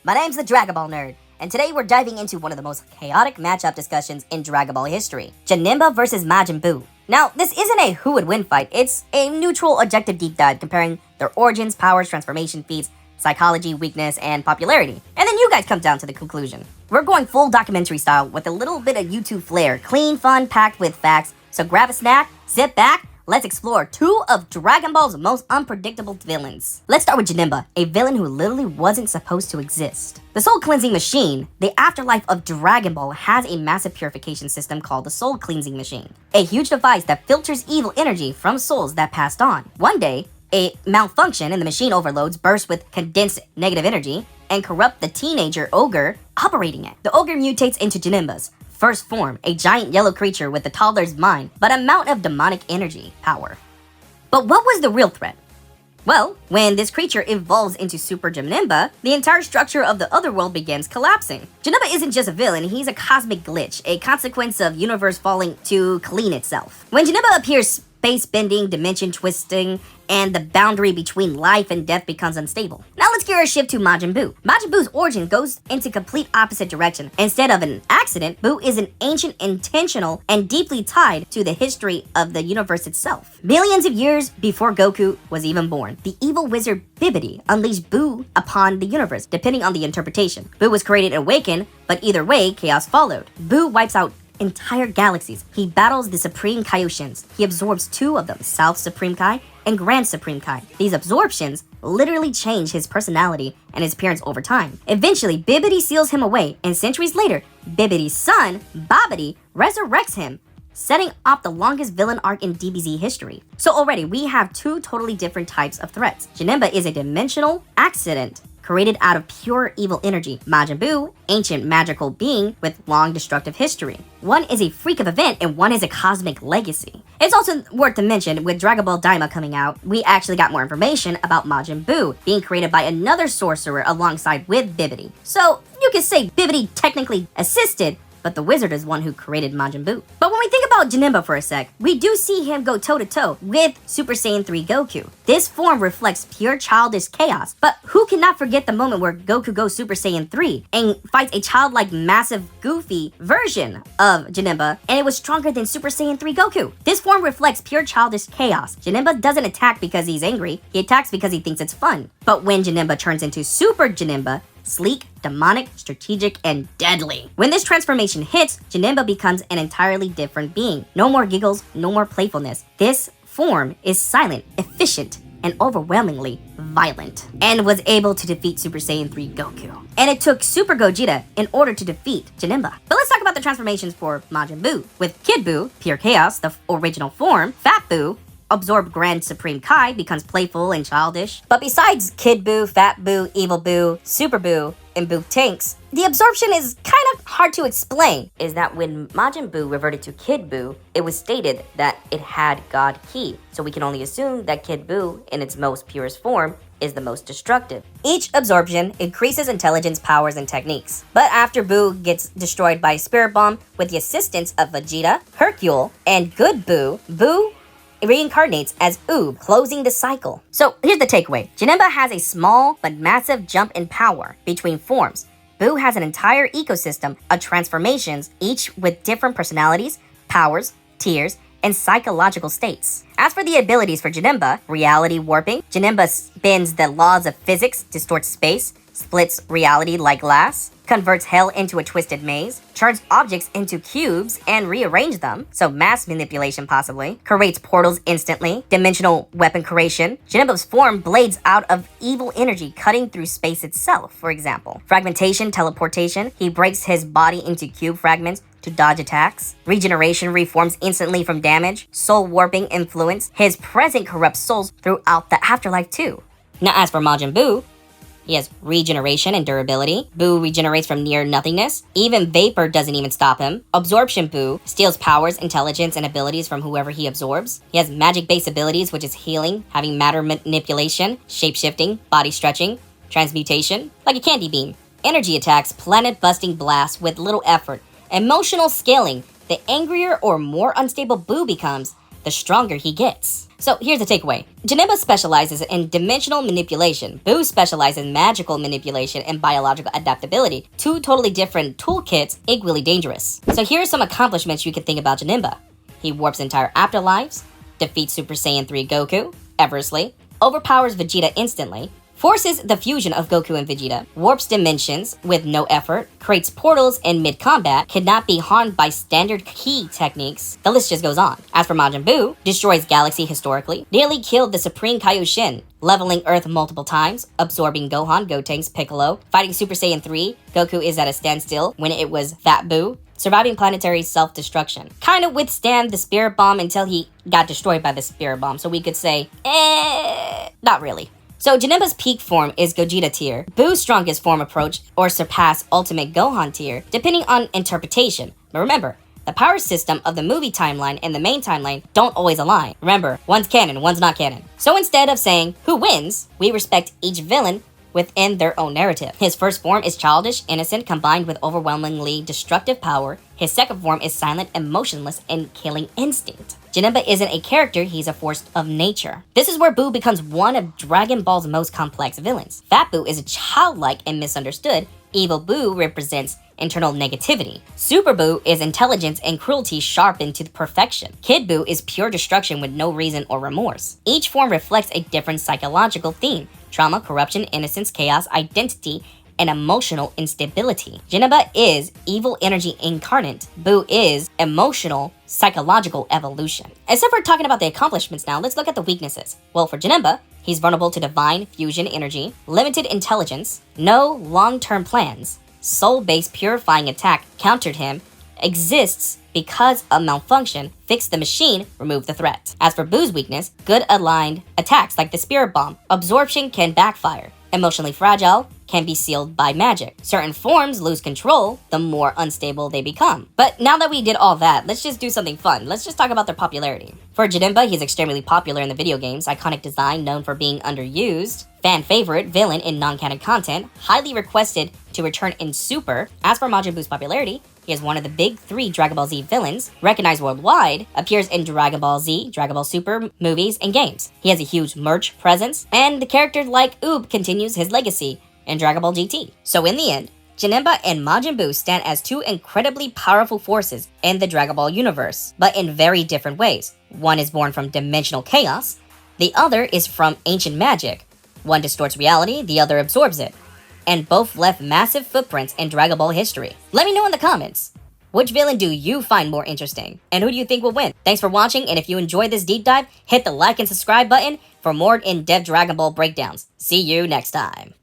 My name's the Dragon Ball Nerd, and today we're diving into one of the most chaotic matchup discussions in Dragon Ball history, Janemba versus Majin Buu. Now, this isn't a who would win fight, it's a neutral objective deep dive comparing their origins, powers, transformation feats, psychology, weakness, and popularity. And then you guys come down to the conclusion. We're going full documentary style with a little bit of YouTube flair, clean, fun, packed with facts, so grab a snack, sit back, let's explore two of Dragon Ball's most unpredictable villains. Let's start with Janemba, a villain who literally wasn't supposed to exist. The soul cleansing machine, the afterlife of Dragon Ball, has a massive purification system called the soul cleansing machine, a huge device that filters evil energy from souls that passed on. One day, a malfunction and the machine overloads, bursts with condensed negative energy, and corrupt the teenager ogre operating it. The ogre mutates into Janemba's first form, a giant yellow creature with the toddler's mind, but a amount of demonic energy power. But what was the real threat? Well, when this creature evolves into Super Janemba, the entire structure of the otherworld begins collapsing. Janemba isn't just a villain, he's a cosmic glitch, a consequence of universe falling to clean itself. When Janemba appears, space bending, dimension twisting, and the boundary between life and death becomes unstable. Now let's gear our ship to Majin Buu. Majin Buu's origin goes into complete opposite direction. Instead of an accident, Buu is an ancient, intentional, and deeply tied to the history of the universe itself. Millions of years before Goku was even born, the evil wizard Bibidi unleashed Buu upon the universe, depending on the interpretation. Buu was created and awakened, but either way, chaos followed. Buu wipes out entire galaxies. He battles the Supreme Kaioshins. He absorbs two of them, South Supreme Kai and Grand Supreme Kai. These absorptions literally change his personality and his appearance over time. Eventually, Bibidi seals him away, and centuries later, Bibidi's son, Babidi, resurrects him, setting off the longest villain arc in DBZ history. So already, we have two totally different types of threats. Janemba is a dimensional accident created out of pure evil energy. Majin Buu, ancient magical being with long destructive history. One is a freak of event and one is a cosmic legacy. It's also worth to mention, with Dragon Ball Daima coming out, we actually got more information about Majin Buu being created by another sorcerer alongside with Bibidi. So you could say Bibidi technically assisted, but the wizard is one who created Majin Buu. But when we think about Janemba for a sec, we do see him go toe-to-toe with Super Saiyan 3 Goku. This form reflects pure childish chaos, but who cannot forget the moment where Goku goes Super Saiyan 3 and fights a childlike, massive, goofy version of Janemba, and it was stronger than Super Saiyan 3 Goku. This form reflects pure childish chaos. Janemba doesn't attack because he's angry, he attacks because he thinks it's fun. But when Janemba turns into Super Janemba, sleek, demonic, strategic, and deadly. When this transformation hits, Janemba becomes an entirely different being. No more giggles, no more playfulness. This form is silent, efficient, and overwhelmingly violent, and was able to defeat Super Saiyan 3 Goku. And it took Super Gogeta in order to defeat Janemba. But let's talk about the transformations for Majin Buu. With Kid Buu, pure chaos, the original form, Fat Buu, absorbed Grand Supreme Kai, becomes playful and childish. But besides Kid Buu, Fat Buu, Evil Buu, Super Buu, and Buu Tanks, the absorption is kind of hard to explain. Is that when Majin Buu reverted to Kid Buu, it was stated that it had God Ki. So we can only assume that Kid Buu, in its most purest form, is the most destructive. Each absorption increases intelligence, powers, and techniques. But after Buu gets destroyed by Spirit Bomb with the assistance of Vegeta, Hercule, and Good Buu, Buu reincarnates as Oob, closing the cycle. So here's the takeaway. Janemba has a small but massive jump in power between forms. Buu has an entire ecosystem of transformations, each with different personalities, powers, tiers, and psychological states. As for the abilities for Janemba, reality warping, Janemba bends the laws of physics, distorts space, splits reality like glass, converts hell into a twisted maze, turns objects into cubes and rearrange them, so mass manipulation possibly, creates portals instantly, dimensional weapon creation. Janemba's form blades out of evil energy cutting through space itself, for example. Fragmentation, teleportation, he breaks his body into cube fragments to dodge attacks. Regeneration, reforms instantly from damage. Soul warping influence, his present corrupts souls throughout the afterlife too. Now as for Majin Buu, he has regeneration and durability. Buu regenerates from near nothingness. Even vapor doesn't even stop him. Absorption Buu steals powers, intelligence, and abilities from whoever he absorbs. He has magic-based abilities, which is healing, having matter manipulation, shape-shifting, body stretching, transmutation, like a candy beam. Energy attacks, planet-busting blasts with little effort. Emotional scaling. The angrier or more unstable Buu becomes, the stronger he gets. So here's the takeaway. Janemba specializes in dimensional manipulation. Buu specializes in magical manipulation and biological adaptability. Two totally different toolkits, equally dangerous. So here are some accomplishments you can think about Janemba. He warps entire afterlives, defeats Super Saiyan 3 Goku, effortlessly, overpowers Vegeta instantly, forces the fusion of Goku and Vegeta, warps dimensions with no effort, creates portals in mid-combat, cannot be harmed by standard ki techniques. The list just goes on. As for Majin Buu, destroys galaxy historically, nearly killed the Supreme Kaioshin, leveling Earth multiple times, absorbing Gohan, Gotenks, Piccolo, fighting Super Saiyan 3, Goku is at a standstill when it was Fat Buu, surviving planetary self-destruction. Kind of withstand the Spirit Bomb until he got destroyed by the Spirit Bomb, so we could say, not really. So Janemba's peak form is Gogeta tier, Buu's strongest form approach or surpass Ultimate Gohan tier, depending on interpretation. But remember, the power system of the movie timeline and the main timeline don't always align. Remember, one's canon, one's not canon. So instead of saying who wins, we respect each villain within their own narrative. His first form is childish, innocent, combined with overwhelmingly destructive power. His second form is silent, emotionless, and killing instinct. Janemba isn't a character, he's a force of nature. This is where Buu becomes one of Dragon Ball's most complex villains. Fat Buu is childlike and misunderstood. Evil Buu represents internal negativity. Super Buu is intelligence and cruelty sharpened to perfection. Kid Buu is pure destruction with no reason or remorse. Each form reflects a different psychological theme: trauma, corruption, innocence, chaos, identity, and emotional instability. Janemba is evil energy incarnate. Buu is emotional, psychological evolution. Except for talking about the accomplishments now, let's look at the weaknesses. Well, for Janemba, he's vulnerable to divine fusion energy, limited intelligence, no long-term plans, soul-based purifying attack countered him, exists because of malfunction, fix the machine, remove the threat. As for Buu's weakness, good aligned attacks like the Spirit Bomb, absorption can backfire. Emotionally fragile, can be sealed by magic. Certain forms lose control the more unstable they become. But now that we did all that, let's just do something fun. Let's just talk about their popularity. For Janemba, he's extremely popular in the video games, iconic design known for being underused, fan favorite, villain in non-canon content, highly requested to return in Super. As for Majin Buu's popularity, he is one of the big 3 Dragon Ball Z villains, recognized worldwide, appears in Dragon Ball Z, Dragon Ball Super movies, and games. He has a huge merch presence, and the character like Oob continues his legacy in Dragon Ball GT. So in the end, Janemba and Majin Buu stand as 2 incredibly powerful forces in the Dragon Ball universe, but in very different ways. One is born from dimensional chaos, the other is from ancient magic. One distorts reality, the other absorbs it. And both left massive footprints in Dragon Ball history. Let me know in the comments, which villain do you find more interesting? And who do you think will win? Thanks for watching, and if you enjoyed this deep dive, hit the like and subscribe button for more in-depth Dragon Ball breakdowns. See you next time.